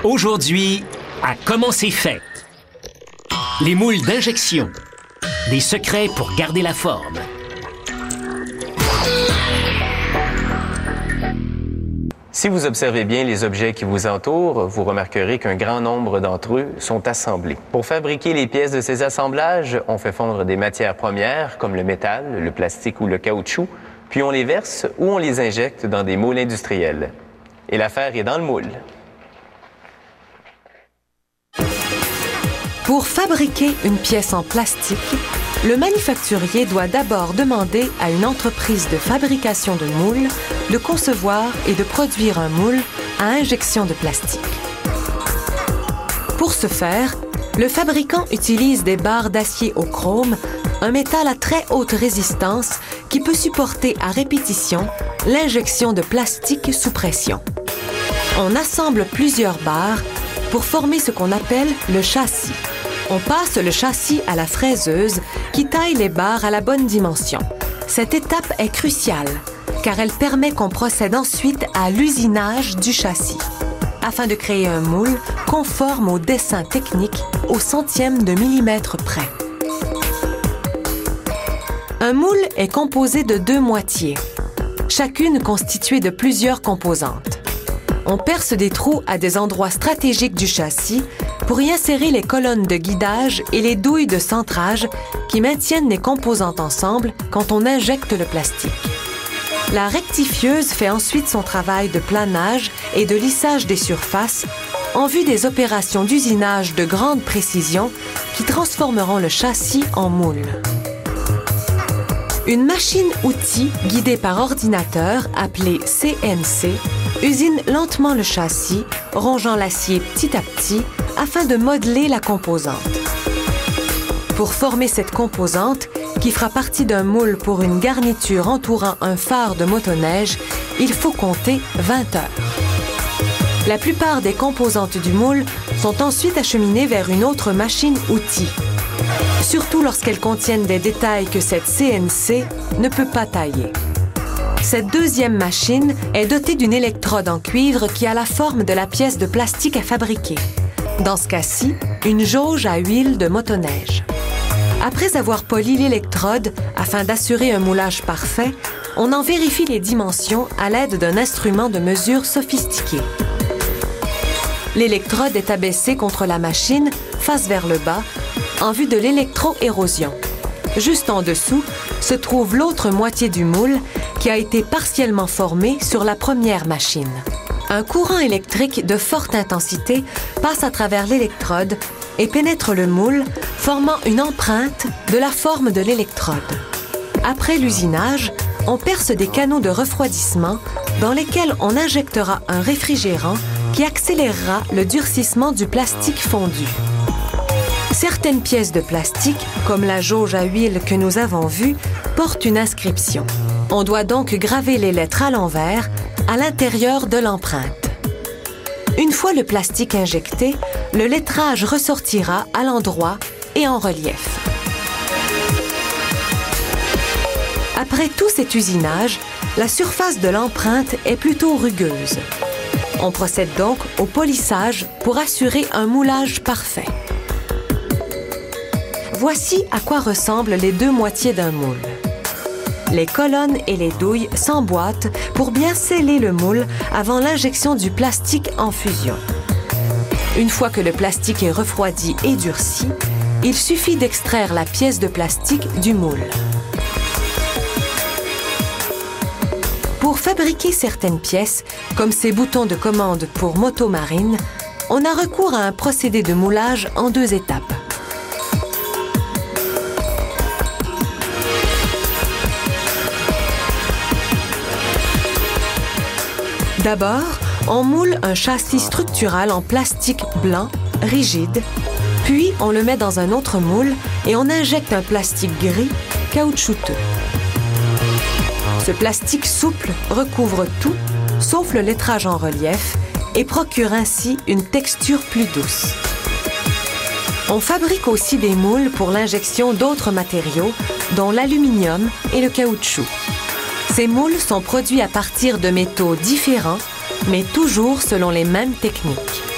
Aujourd'hui, à Comment c'est fait? Les moules d'injection. Des secrets pour garder la forme. Si vous observez bien les objets qui vous entourent, vous remarquerez qu'un grand nombre d'entre eux sont assemblés. Pour fabriquer les pièces de ces assemblages, on fait fondre des matières premières comme le métal, le plastique ou le caoutchouc, puis on les verse ou on les injecte dans des moules industriels. Et l'affaire est dans le moule. Pour fabriquer une pièce en plastique, le manufacturier doit d'abord demander à une entreprise de fabrication de moules de concevoir et de produire un moule à injection de plastique. Pour ce faire, le fabricant utilise des barres d'acier au chrome, un métal à très haute résistance qui peut supporter à répétition l'injection de plastique sous pression. On assemble plusieurs barres pour former ce qu'on appelle le châssis. On passe le châssis à la fraiseuse qui taille les barres à la bonne dimension. Cette étape est cruciale car elle permet qu'on procède ensuite à l'usinage du châssis afin de créer un moule conforme au dessin technique au centième de millimètre près. Un moule est composé de deux moitiés, chacune constituée de plusieurs composantes. On perce des trous à des endroits stratégiques du châssis pour y insérer les colonnes de guidage et les douilles de centrage qui maintiennent les composantes ensemble quand on injecte le plastique. La rectifieuse fait ensuite son travail de planage et de lissage des surfaces en vue des opérations d'usinage de grande précision qui transformeront le châssis en moule. Une machine-outil guidée par ordinateur, appelée CNC, usine lentement le châssis, rongeant l'acier petit à petit afin de modeler la composante. Pour former cette composante, qui fera partie d'un moule pour une garniture entourant un phare de motoneige, il faut compter 20 heures. La plupart des composantes du moule sont ensuite acheminées vers une autre machine-outil, surtout lorsqu'elles contiennent des détails que cette CNC ne peut pas tailler. Cette deuxième machine est dotée d'une électrode en cuivre qui a la forme de la pièce de plastique à fabriquer. Dans ce cas-ci, une jauge à huile de motoneige. Après avoir poli l'électrode afin d'assurer un moulage parfait, on en vérifie les dimensions à l'aide d'un instrument de mesure sophistiqué. L'électrode est abaissée contre la machine, face vers le bas, en vue de l'électro-érosion. Juste en dessous se trouve l'autre moitié du moule qui a été partiellement formée sur la première machine. Un courant électrique de forte intensité passe à travers l'électrode et pénètre le moule, formant une empreinte de la forme de l'électrode. Après l'usinage, on perce des canaux de refroidissement dans lesquels on injectera un réfrigérant qui accélérera le durcissement du plastique fondu. Certaines pièces de plastique, comme la jauge à huile que nous avons vue, portent une inscription. On doit donc graver les lettres à l'envers, à l'intérieur de l'empreinte. Une fois le plastique injecté, le lettrage ressortira à l'endroit et en relief. Après tout cet usinage, la surface de l'empreinte est plutôt rugueuse. On procède donc au polissage pour assurer un moulage parfait. Voici à quoi ressemblent les deux moitiés d'un moule. Les colonnes et les douilles s'emboîtent pour bien sceller le moule avant l'injection du plastique en fusion. Une fois que le plastique est refroidi et durci, il suffit d'extraire la pièce de plastique du moule. Pour fabriquer certaines pièces, comme ces boutons de commande pour moto marine, on a recours à un procédé de moulage en deux étapes. D'abord, on moule un châssis structural en plastique blanc, rigide, puis on le met dans un autre moule et on injecte un plastique gris, caoutchouteux. Ce plastique souple recouvre tout, sauf le lettrage en relief, et procure ainsi une texture plus douce. On fabrique aussi des moules pour l'injection d'autres matériaux, dont l'aluminium et le caoutchouc. Ces moules sont produits à partir de métaux différents mais toujours selon les mêmes techniques.